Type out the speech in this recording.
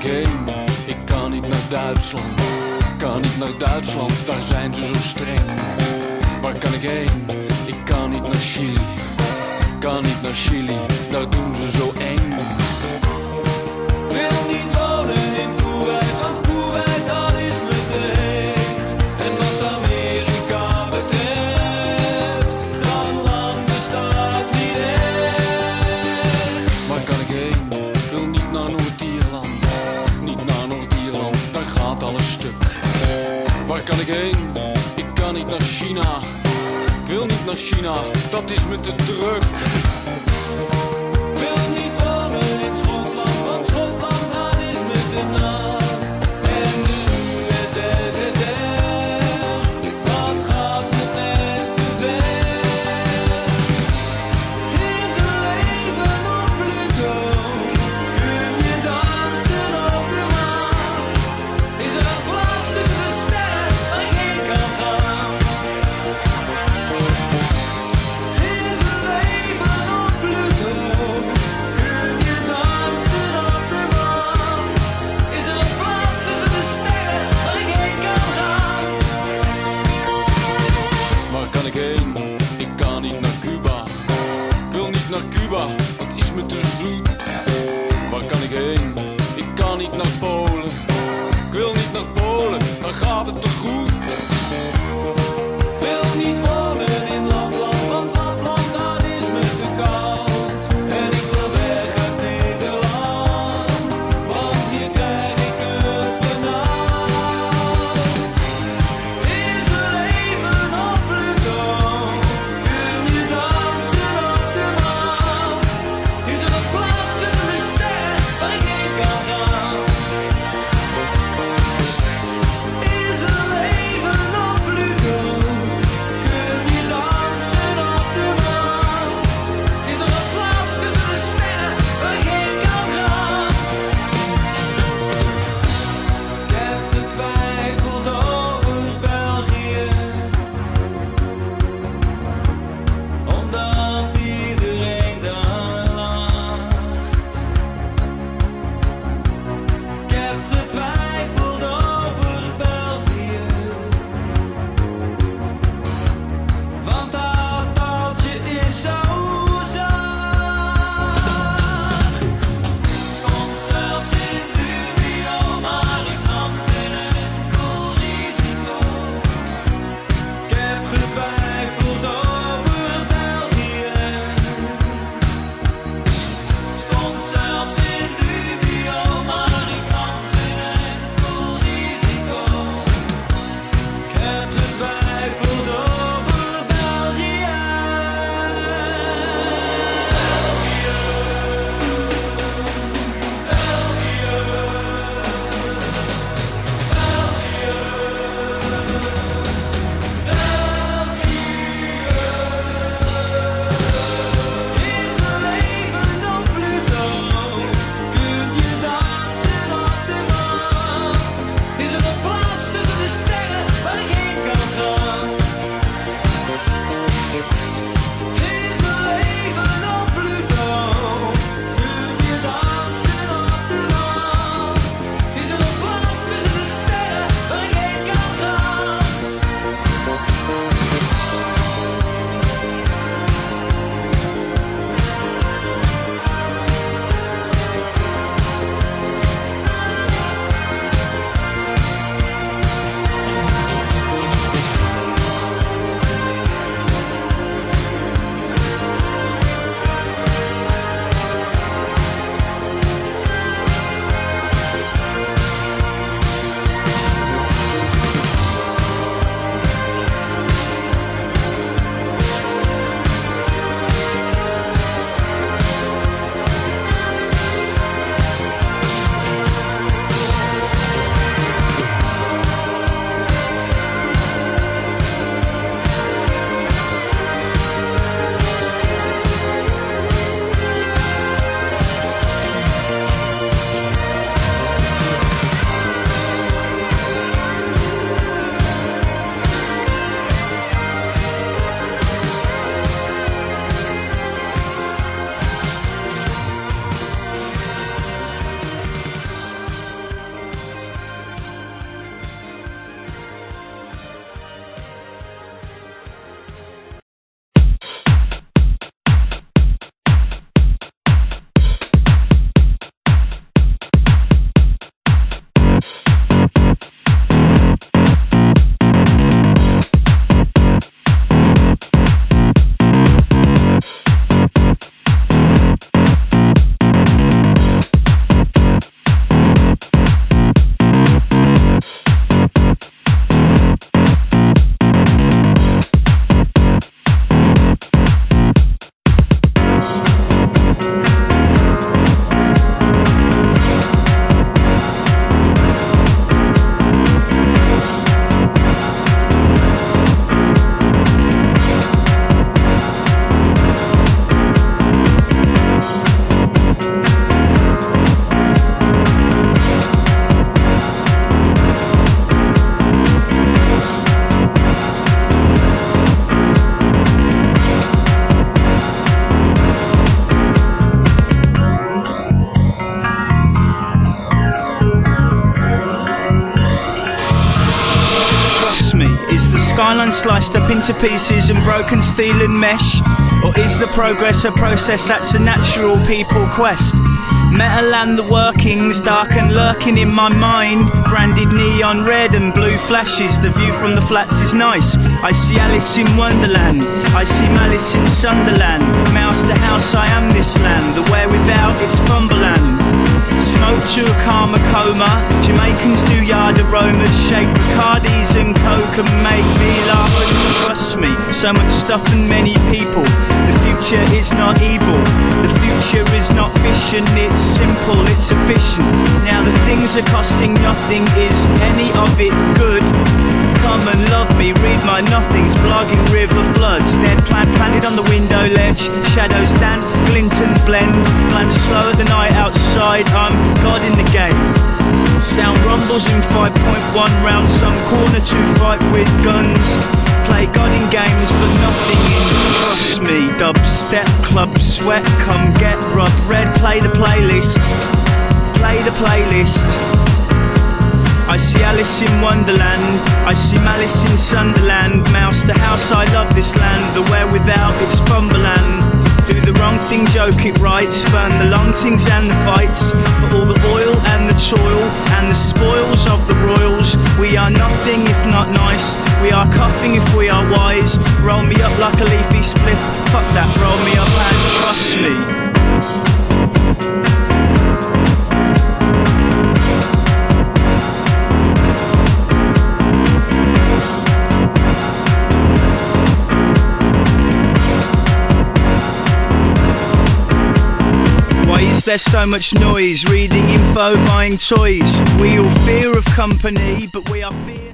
heen? Ik kan niet naar Duitsland. Kan niet naar Duitsland, daar zijn ze zo streng. Waar kan ik heen? Ik kan niet naar Chili. Kan niet naar Chili, daar doen ze zo eng. Wil niet wonen in Kuwait, want Kuwait dat is me te heet. En wat Amerika betreft, dat land bestaat niet echt. Waar kan ik heen? Ik wil niet naar Noord-Ierland. Niet naar Noord-Ierland, daar gaat alles stuk. Waar kan ik heen? Ik kan niet naar China. Ik wil niet naar China, dat is me te druk. Ik wil niet wonen in Schotland, want Schotland dat is me te na. En de USSR, dat gaat me net te ver. Is er leven op Pluto? Kun je dansen op de maan? Is er plaats tussen de sterren waar ik heen kan gaan? Is er leven op skyline sliced up into pieces and broken steel and mesh? Or is the progress a process that's a natural people quest? Metal and the workings, dark and lurking in my mind. Branded neon red and blue flashes, the view from the flats is nice. I see Alice in Wonderland, I see malice in Sunderland. Mouse to house, I am this land, the where without it's Fumberland. Smoke to a karma coma, Jamaicans do yard aromas, shake Bacardis and Coke and make me laugh and trust me. So much stuff and many people, the future is not evil, the future is not fiction, it's simple, it's efficient. Now that things are costing nothing, is any of it good? Come and love me, read my nothings, blogging river floods. Dead plant planted on the window ledge, shadows dance, glint and blend. Glance slow at the night outside, I'm God in the game. Sound rumbles in 5.1 round some corner to fight with guns. Play God in games but nothing in trust me. Dubstep, club sweat, come get rough red. Play the playlist, play the playlist. I see Alice in Wonderland, I see malice in Sunderland. Mouse to house, I love this land, the where without it's Fumberland. Do the wrong thing, joke it right, spurn the long things and the fights. For all the oil and the toil and the spoils of the royals. We are nothing if not nice, we are coughing if we are wise. Roll me up like a leafy spliff, fuck that, roll me up and trust me. There's so much noise, reading info, buying toys. We all fear of company, but we are fierce.